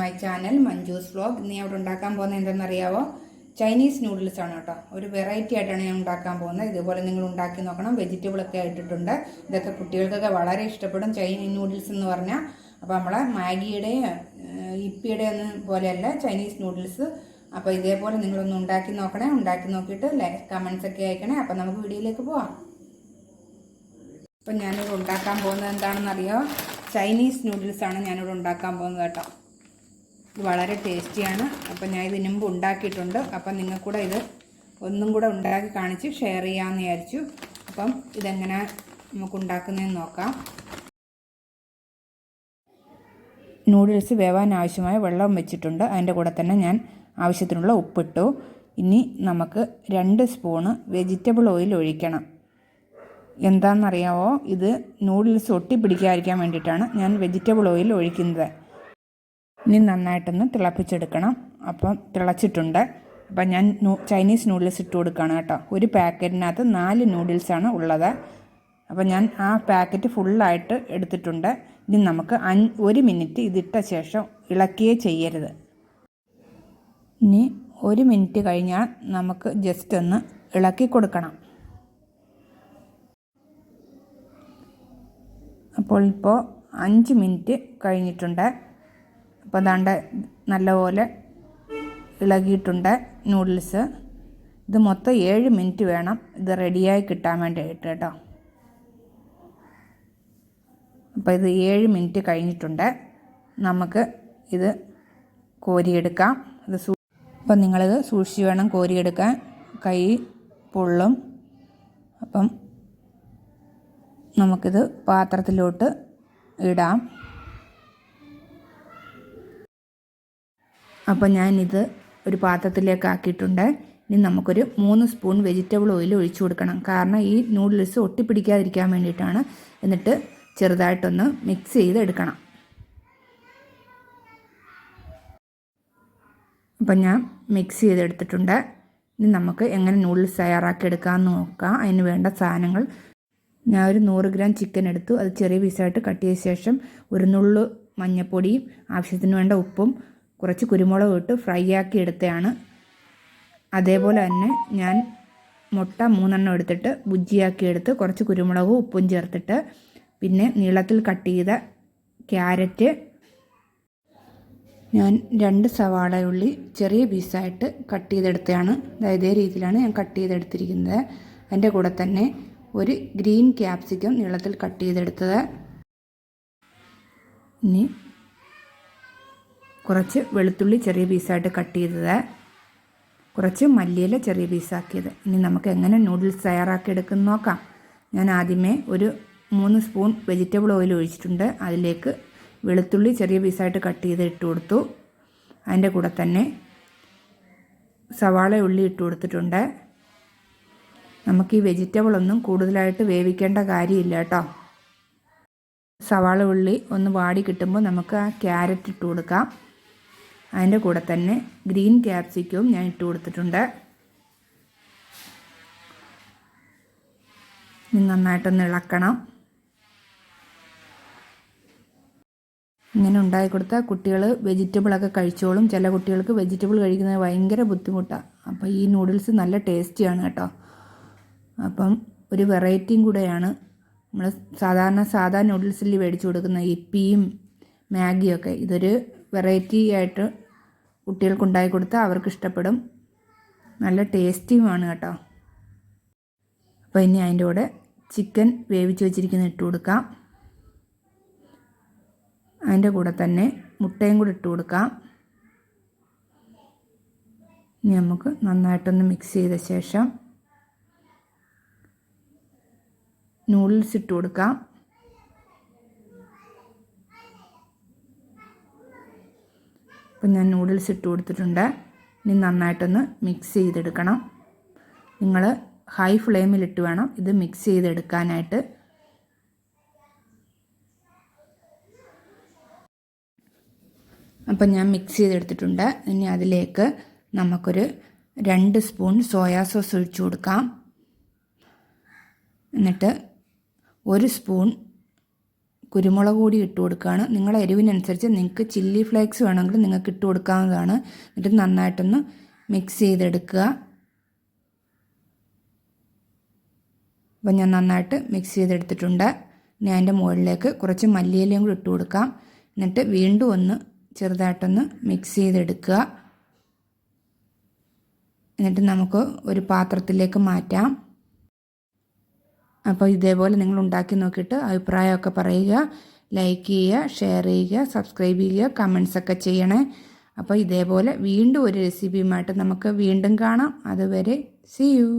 My channel Manju's vlog. ഇന്ന് ഞാൻ ഇവിടെ ഉണ്ടാക്കാൻ പോകുന്നത് എന്തെന്നറിയാവോ? ചൈനീസ് നൂഡിൽസ് ആണ് കേട്ടോ. ഒരു വെറൈറ്റി ആയിട്ടാണ് ഞാൻ ഉണ്ടാക്കാൻ പോകുന്നത്. ഇതുപോലെ നിങ്ങൾ ഉണ്ടാക്കി നോക്കണം. വെജിറ്റബിളൊക്കെ ഇട്ടിട്ടുണ്ട്. ഇതൊക്കെ കുട്ടികൾക്കൊക്കെ വളരെ ഇഷ്ടപ്പെടും, ചൈനീസ് നൂഡിൽസ് എന്ന് പറഞ്ഞാൽ. അപ്പോൾ നമ്മളെ മാഗിയുടെയും ഇപ്പിയുടെയും ഒന്നും പോലെയല്ല ചൈനീസ് നൂഡിൽസ്. അപ്പോൾ ഇതേപോലെ നിങ്ങളൊന്ന് ഉണ്ടാക്കി നോക്കണേ. ഉണ്ടാക്കി നോക്കിയിട്ട് കമൻസ് ഒക്കെ അയക്കണേ. അപ്പോൾ നമുക്ക് വീഡിയോയിലേക്ക് പോവാം. അപ്പം ഞാനിവിടെ ഉണ്ടാക്കാൻ പോകുന്നത് എന്താണെന്നറിയോ? ചൈനീസ് നൂഡിൽസാണ് ഞാനിവിടെ ഉണ്ടാക്കാൻ പോകുന്നത് കേട്ടോ. ഇത് വളരെ ടേസ്റ്റിയാണ്. അപ്പം ഞാൻ ഇതിന് മുമ്പ് ഉണ്ടാക്കിയിട്ടുണ്ട്. അപ്പം നിങ്ങൾക്കൂടെ ഇത് ഒന്നും കൂടെ ഉണ്ടാക്കി കാണിച്ച് ഷെയർ ചെയ്യാമെന്ന് വിചാരിച്ചു. അപ്പം ഇതെങ്ങനെ നമുക്ക് ഉണ്ടാക്കുന്നതെന്ന് നോക്കാം. നൂഡിൽസ് വേവാൻ ആവശ്യമായ വെള്ളം വെച്ചിട്ടുണ്ട്. അതിൻ്റെ കൂടെ തന്നെ ഞാൻ ആവശ്യത്തിനുള്ള ഉപ്പിട്ടു. ഇനി നമുക്ക് 2 സ്പൂണ് വെജിറ്റബിൾ ഓയിൽ ഒഴിക്കണം. എന്താണെന്നറിയാമോ? ഇത് നൂഡിൽസ് ഒട്ടിപ്പിടിക്കാതിരിക്കാൻ വേണ്ടിയിട്ടാണ് ഞാൻ വെജിറ്റബിൾ ഓയിൽ ഒഴിക്കുന്നത്. ഇനി നന്നായിട്ടൊന്ന് തിളപ്പിച്ചെടുക്കണം. അപ്പം തിളച്ചിട്ടുണ്ട്. അപ്പം ഞാൻ ചൈനീസ് നൂഡിൽസ് ഇട്ട് കൊടുക്കുകയാണ് കേട്ടോ. ഒരു പാക്കറ്റിനകത്ത് 4 നൂഡിൽസാണ് ഉള്ളത്. അപ്പം ഞാൻ ആ പാക്കറ്റ് ഫുള്ളായിട്ട് എടുത്തിട്ടുണ്ട്. ഇനി നമുക്ക് 1 മിനിറ്റ് ഇതിട്ട ശേഷം ഇളക്കിയേ ചെയ്യരുത്. ഇനി 1 മിനിറ്റ് കഴിഞ്ഞാൽ നമുക്ക് ജസ്റ്റ് ഒന്ന് ഇളക്കി കൊടുക്കണം. അപ്പോൾ ഇപ്പോൾ 5 മിനിറ്റ് കഴിഞ്ഞിട്ടുണ്ട്. അപ്പോൾ അതാണ്ട് നല്ലപോലെ ഇളകിയിട്ടുണ്ട് നൂഡിൽസ്. ഇത് മൊത്തം 7 മിനിറ്റ് വേണം ഇത് റെഡിയായി കിട്ടാൻ വേണ്ടിയിട്ട് കേട്ടോ. അപ്പോൾ ഇത് 7 മിനിറ്റ് കഴിഞ്ഞിട്ടുണ്ട്. നമുക്ക് ഇത് കോരിയെടുക്കാം. അപ്പം നിങ്ങളിത് സൂക്ഷിച്ച് വേണം കോരിയെടുക്കാൻ, കൈ പൊള്ളും. അപ്പം നമുക്കിത് പാത്രത്തിലോട്ട് ഇടാം. അപ്പം ഞാനിത് ഒരു പാത്രത്തിലേക്ക് ആക്കിയിട്ടുണ്ട്. ഇനി നമുക്കൊരു 3 സ്പൂൺ വെജിറ്റബിൾ ഓയിൽ ഒഴിച്ചു കൊടുക്കണം. കാരണം ഈ നൂഡിൽസ് ഒട്ടിപ്പിടിക്കാതിരിക്കാൻ വേണ്ടിയിട്ടാണ്. എന്നിട്ട് ചെറുതായിട്ടൊന്ന് മിക്സ് ചെയ്ത് എടുക്കണം. അപ്പം ഞാൻ മിക്സ് ചെയ്തെടുത്തിട്ടുണ്ട്. ഇനി നമുക്ക് എങ്ങനെ നൂഡിൽസ് തയ്യാറാക്കി എടുക്കാമെന്ന് നോക്കാം. അതിന് വേണ്ട സാധനങ്ങൾ: ഞാൻ ഒരു 100 ഗ്രാം ചിക്കൻ എടുത്തു. അത് ചെറിയ പീസായിട്ട് കട്ട് ചെയ്ത ശേഷം ഒരു നുള്ളു മഞ്ഞൾപ്പൊടിയും ആവശ്യത്തിന് വേണ്ട ഉപ്പും കുറച്ച് കുരുമുളകും ഇട്ട് ഫ്രൈ ആക്കി എടുത്തതാണ്. അതേപോലെ തന്നെ ഞാൻ മുട്ട 3 എടുത്തിട്ട് ബുജ്ജിയാക്കി എടുത്ത് കുറച്ച് കുരുമുളകും ഉപ്പും ചേർത്തിട്ട്, പിന്നെ നീളത്തിൽ കട്ട് ചെയ്ത ക്യാരറ്റ്, ഞാൻ 2 സവാള ഉള്ളി ചെറിയ പീസായിട്ട് കട്ട് ചെയ്തെടുത്തതാണ്. ഇതേ രീതിയിലാണ് ഞാൻ കട്ട് ചെയ്തെടുത്തിരിക്കുന്നത്. അതിൻ്റെ കൂടെ തന്നെ ഒരു ഗ്രീൻ ക്യാപ്സിക്കം നീളത്തിൽ കട്ട് ചെയ്തെടുത്തത്, ഇനി കുറച്ച് വെളുത്തുള്ളി ചെറിയ പീസായിട്ട് കട്ട് ചെയ്തത്, കുറച്ച് മല്ലിയില ചെറിയ പീസാക്കിയത്. ഇനി നമുക്ക് എങ്ങനെ നൂഡിൽസ് തയ്യാറാക്കി എടുക്കുന്ന നോക്കാം. ഞാൻ ആദ്യമേ ഒരു 3 സ്പൂൺ വെജിറ്റബിൾ ഓയിൽ ഒഴിച്ചിട്ടുണ്ട്. അതിലേക്ക് വെളുത്തുള്ളി ചെറിയ പീസായിട്ട് കട്ട് ചെയ്ത് ഇട്ട് കൊടുത്തു. അതിൻ്റെ കൂടെ തന്നെ സവാള ഉള്ളി ഇട്ട് കൊടുത്തിട്ടുണ്ട്. നമുക്ക് ഈ വെജിറ്റബിളൊന്നും കൂടുതലായിട്ട് വേവിക്കേണ്ട കാര്യമില്ല കേട്ടോ. സവാള ഉള്ളി ഒന്ന് വാടി കിട്ടുമ്പോൾ നമുക്ക് ആ ക്യാരറ്റ് ഇട്ട് കൊടുക്കാം. അതിൻ്റെ കൂടെ തന്നെ ഗ്രീൻ ക്യാപ്സിക്കവും ഞാൻ ഇട്ട് കൊടുത്തിട്ടുണ്ട്. നന്നായിട്ടൊന്ന് ഇളക്കണം. ഇങ്ങനെ ഉണ്ടാക്കി കൊടുത്താൽ കുട്ടികൾ വെജിറ്റബിളൊക്കെ കഴിച്ചോളും. ചില കുട്ടികൾക്ക് വെജിറ്റബിൾ കഴിക്കുന്നത് ഭയങ്കര ബുദ്ധിമുട്ടാണ്. അപ്പോൾ ഈ നൂഡിൽസ് നല്ല ടേസ്റ്റിയാണ് കേട്ടോ. അപ്പം ഒരു വെറൈറ്റിയും കൂടെയാണ്. നമ്മൾ സാധാ നൂഡിൽസിൽ മേടിച്ച് കൊടുക്കുന്ന ഇപ്പിയും മാഗിയൊക്കെ, ഇതൊരു വെറൈറ്റി ആയിട്ട് കുട്ടികൾക്ക് ഉണ്ടാക്കി കൊടുത്താൽ അവർക്ക് ഇഷ്ടപ്പെടും. നല്ല ടേസ്റ്റിയുമാണ് കേട്ടോ. അപ്പോൾ ഇനി അതിൻ്റെ കൂടെ ചിക്കൻ വേവിച്ച് വെച്ചിരിക്കുന്ന ഇട്ട് കൊടുക്കാം. അതിൻ്റെ കൂടെ തന്നെ മുട്ടയും കൂടി ഇട്ട് കൊടുക്കാം. ഇനി നമുക്ക് നന്നായിട്ടൊന്ന് മിക്സ് ചെയ്ത ശേഷം നൂഡിൽസ് ഇട്ട് കൊടുക്കാം. അപ്പം ഞാൻ നൂഡിൽസ് ഇട്ട് കൊടുത്തിട്ടുണ്ട്. ഇനി നന്നായിട്ടൊന്ന് മിക്സ് ചെയ്തെടുക്കണം. നിങ്ങൾ ഹൈ ഫ്ലെയിമിലിട്ട് വേണം ഇത് മിക്സ് ചെയ്തെടുക്കാനായിട്ട്. അപ്പം ഞാൻ മിക്സ് ചെയ്തെടുത്തിട്ടുണ്ട്. ഇനി അതിലേക്ക് നമുക്കൊരു 2 സ്പൂൺ സോയാ സോസ് ഒഴിച്ചു കൊടുക്കാം. എന്നിട്ട് 1 സ്പൂൺ കുരുമുളക് കൂടി ഇട്ട് കൊടുക്കുകയാണ്. നിങ്ങളുടെ എരിവിനനുസരിച്ച് നിങ്ങൾക്ക് ചില്ലി ഫ്ലേക്സ് വേണമെങ്കിൽ നിങ്ങൾക്ക് ഇട്ട് കൊടുക്കാവുന്നതാണ്. എന്നിട്ട് നന്നായിട്ടൊന്ന് മിക്സ് ചെയ്തെടുക്കുക. അപ്പോൾ ഞാൻ നന്നായിട്ട് മിക്സ് ചെയ്തെടുത്തിട്ടുണ്ട്. ഇനി അതിൻ്റെ മുകളിലേക്ക് കുറച്ച് മല്ലിയിലയും കൂടി ഇട്ട് കൊടുക്കാം. എന്നിട്ട് വീണ്ടും ഒന്ന് ചെറുതായിട്ടൊന്ന് മിക്സ് ചെയ്തെടുക്കുക. എന്നിട്ട് നമുക്ക് ഒരു പാത്രത്തിലേക്ക് മാറ്റാം. അപ്പോൾ ഇതേപോലെ നിങ്ങൾ ഉണ്ടാക്കി നോക്കിയിട്ട് അഭിപ്രായമൊക്കെ പറയുക, ലൈക്ക് ചെയ്യുക, ഷെയർ ചെയ്യുക, സബ്സ്ക്രൈബ് ചെയ്യുക, കമൻസൊക്കെ ചെയ്യണേ. അപ്പോൾ ഇതേപോലെ വീണ്ടും ഒരു റെസിപ്പിയുമായിട്ട് നമുക്ക് വീണ്ടും കാണാം. അതുവരെ സീ യു.